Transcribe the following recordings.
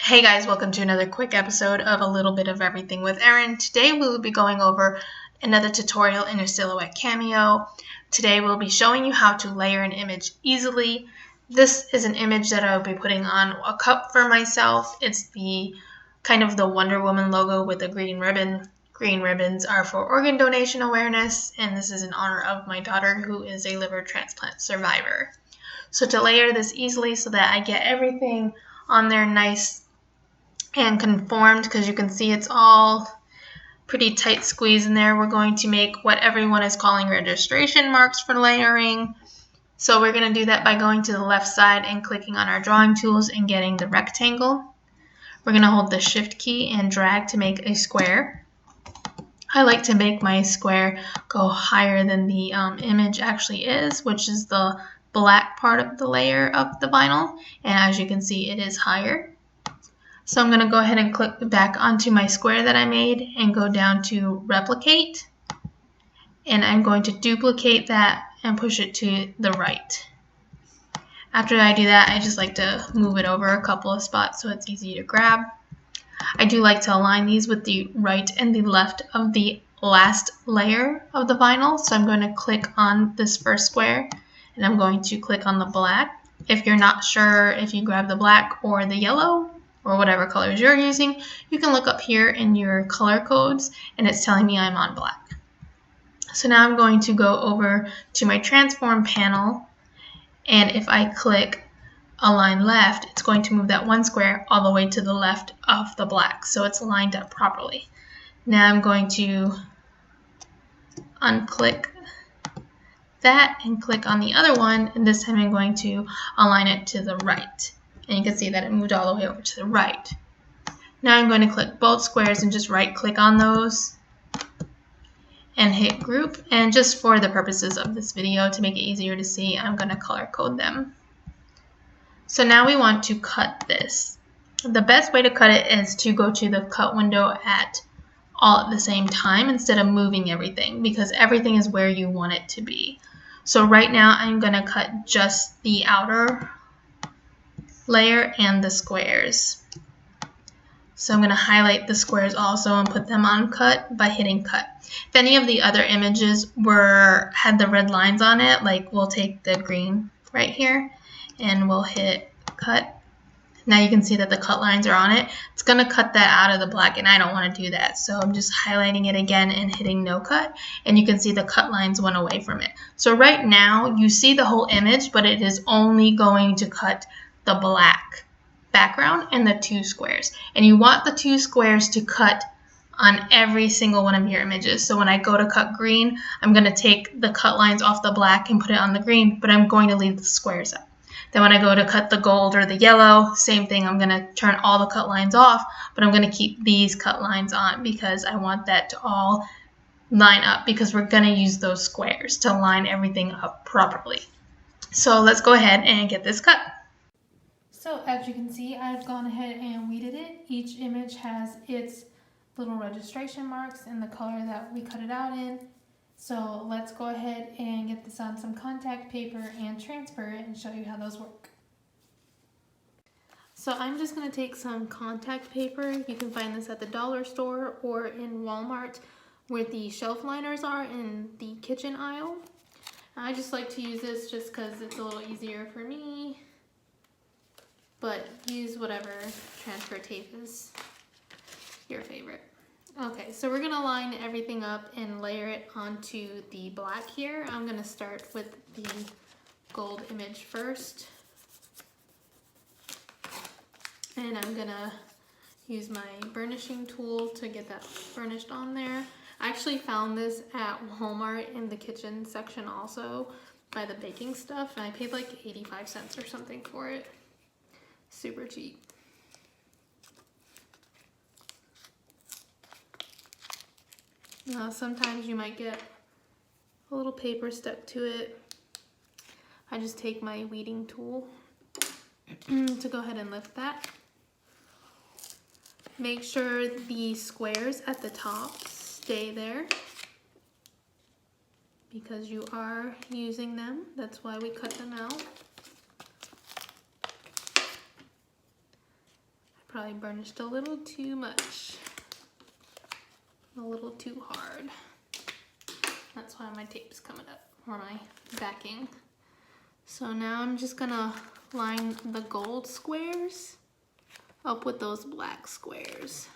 Hey guys, welcome to another quick episode of A Little Bit of Everything with Erin. Today we will be going over another tutorial in a Silhouette Cameo. Today we'll be showing you how to layer an image easily. This is an image that I will be putting on a cup for myself. It's the kind of the Wonder Woman logo with a green ribbon. Green ribbons are for organ donation awareness, and this is in honor of my daughter who is a liver transplant survivor. So to layer this easily so that I get everything on there nice and conformed, because you can see it's all pretty tight squeeze in there, we're going to make what everyone is calling registration marks for layering. So we're going to do that by going to the left side and clicking on our drawing tools and getting the rectangle. We're going to hold the shift key and drag to make a square. I like to make my square go higher than the image actually is, which is the black part of the layer of the vinyl, and as you can see it is higher. So I'm going to go ahead and click back onto my square that I made and go down to replicate, and I'm going to duplicate that and push it to the right. After I do that, I just like to move it over a couple of spots so it's easy to grab. I do like to align these with the right and the left of the last layer of the vinyl, so I'm going to click on this first square and I'm going to click on the black. If you're not sure if you grab the black or the yellow or whatever colors you're using, you can look up here in your color codes and it's telling me I'm on black. So now I'm going to go over to my transform panel, and if I click align left, it's going to move that one square all the way to the left of the black, so it's lined up properly. Now I'm going to unclick that and click on the other one, and this time I'm going to align it to the right. And you can see that it moved all the way over to the right. Now I'm going to click both squares and just right click on those and hit group. And just for the purposes of this video, to make it easier to see, I'm going to color code them. So now we want to cut this. The best way to cut it is to go to the cut window all at the same time instead of moving everything, because everything is where you want it to be. So right now I'm going to cut just the outer layer and the squares. So I'm going to highlight the squares also and put them on cut by hitting cut. If any of the other images had the red lines on it, like we'll take the green right here and we'll hit cut. Now you can see that the cut lines are on it. It's going to cut that out of the black, and I don't want to do that. So I'm just highlighting it again and hitting no cut, and you can see the cut lines went away from it. So right now you see the whole image, but it is only going to cut the black background and the two squares. And you want the two squares to cut on every single one of your images. So when I go to cut green, I'm going to take the cut lines off the black and put it on the green, but I'm going to leave the squares up. Then when I go to cut the gold or the yellow, same thing, I'm going to turn all the cut lines off, but I'm going to keep these cut lines on because I want that to all line up, because we're going to use those squares to line everything up properly. So let's go ahead and get this cut. So as you can see, I've gone ahead and weeded it. Each image has its little registration marks in the color that we cut it out in. So let's go ahead and get this on some contact paper and transfer it and show you how those work. So I'm just going to take some contact paper. You can find this at the dollar store or in Walmart where the shelf liners are in the kitchen aisle. I just like to use this just because it's a little easier for me. But use whatever transfer tape is your favorite. Okay, so we're gonna line everything up and layer it onto the black here. I'm gonna start with the gold image first. And I'm gonna use my burnishing tool to get that burnished on there. I actually found this at Walmart in the kitchen section also by the baking stuff, and I paid like 85 cents or something for it. Super cheap. Now sometimes you might get a little paper stuck to it. I just take my weeding tool to go ahead and lift that. Make sure the squares at the top stay there because you are using them. That's why we cut them out. Probably burnished a little too much. A little too hard. That's why my tape's coming up, or my backing. So now I'm just gonna line the gold squares up with those black squares.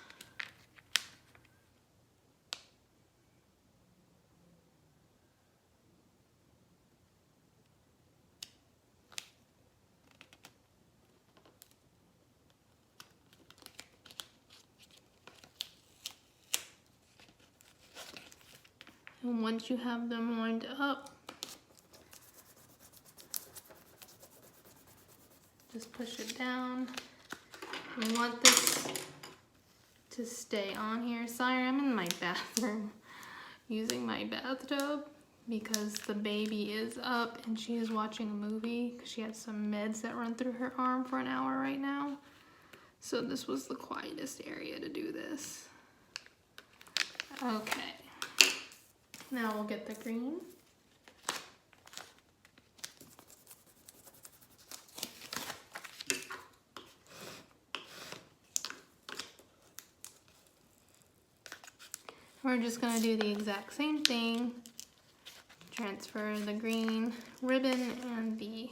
And once you have them lined up, just push it down. You want this to stay on here. Sorry, I'm in my bathroom using my bathtub because the baby is up and she is watching a movie because she has some meds that run through her arm for an hour right now. So this was the quietest area to do this. Okay. Now we'll get the green. We're just going to do the exact same thing. Transfer the green ribbon and the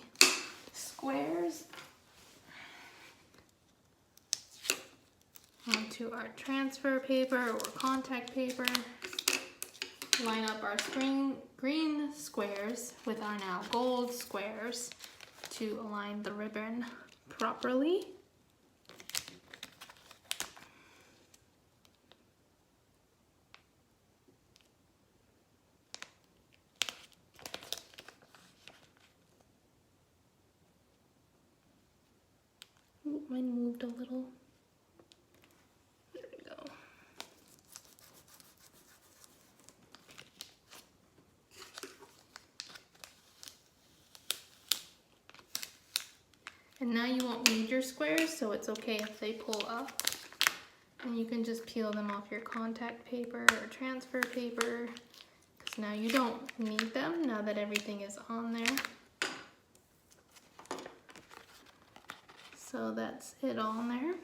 squares onto our transfer paper or contact paper. Line up our green squares with our now gold squares to align the ribbon properly. Ooh, mine moved a little. There we go. And now you won't need your squares, so it's okay if they pull up. And you can just peel them off your contact paper or transfer paper, because now you don't need them now that everything is on there. So that's it on there.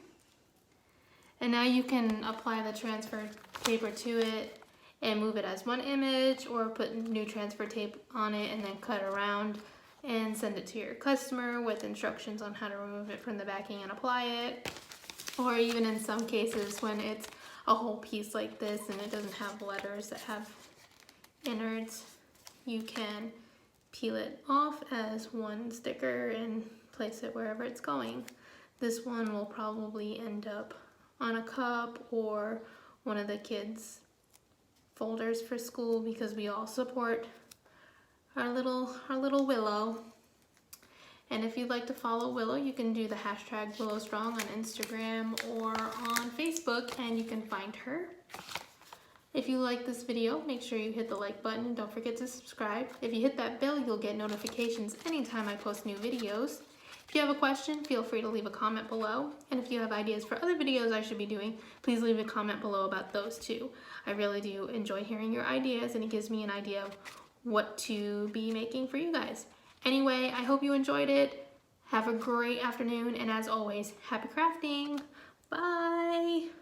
And now you can apply the transfer paper to it and move it as one image, or put new transfer tape on it and then cut around and send it to your customer with instructions on how to remove it from the backing and apply it. Or even in some cases when it's a whole piece like this and it doesn't have letters that have innards, you can peel it off as one sticker and place it wherever it's going. This one will probably end up on a cup or one of the kids' folders for school, because we all support our little Willow. And if you'd like to follow Willow, you can do the hashtag WillowStrong on Instagram or on Facebook, and you can find her. If you like this video, make sure you hit the like button and don't forget to subscribe. If you hit that bell, you'll get notifications anytime I post new videos. If you have a question, feel free to leave a comment below. And if you have ideas for other videos I should be doing, please leave a comment below about those too. I really do enjoy hearing your ideas, and it gives me an idea of what to be making for you guys. Anyway, I hope you enjoyed it. Have a great afternoon, and as always, happy crafting. Bye!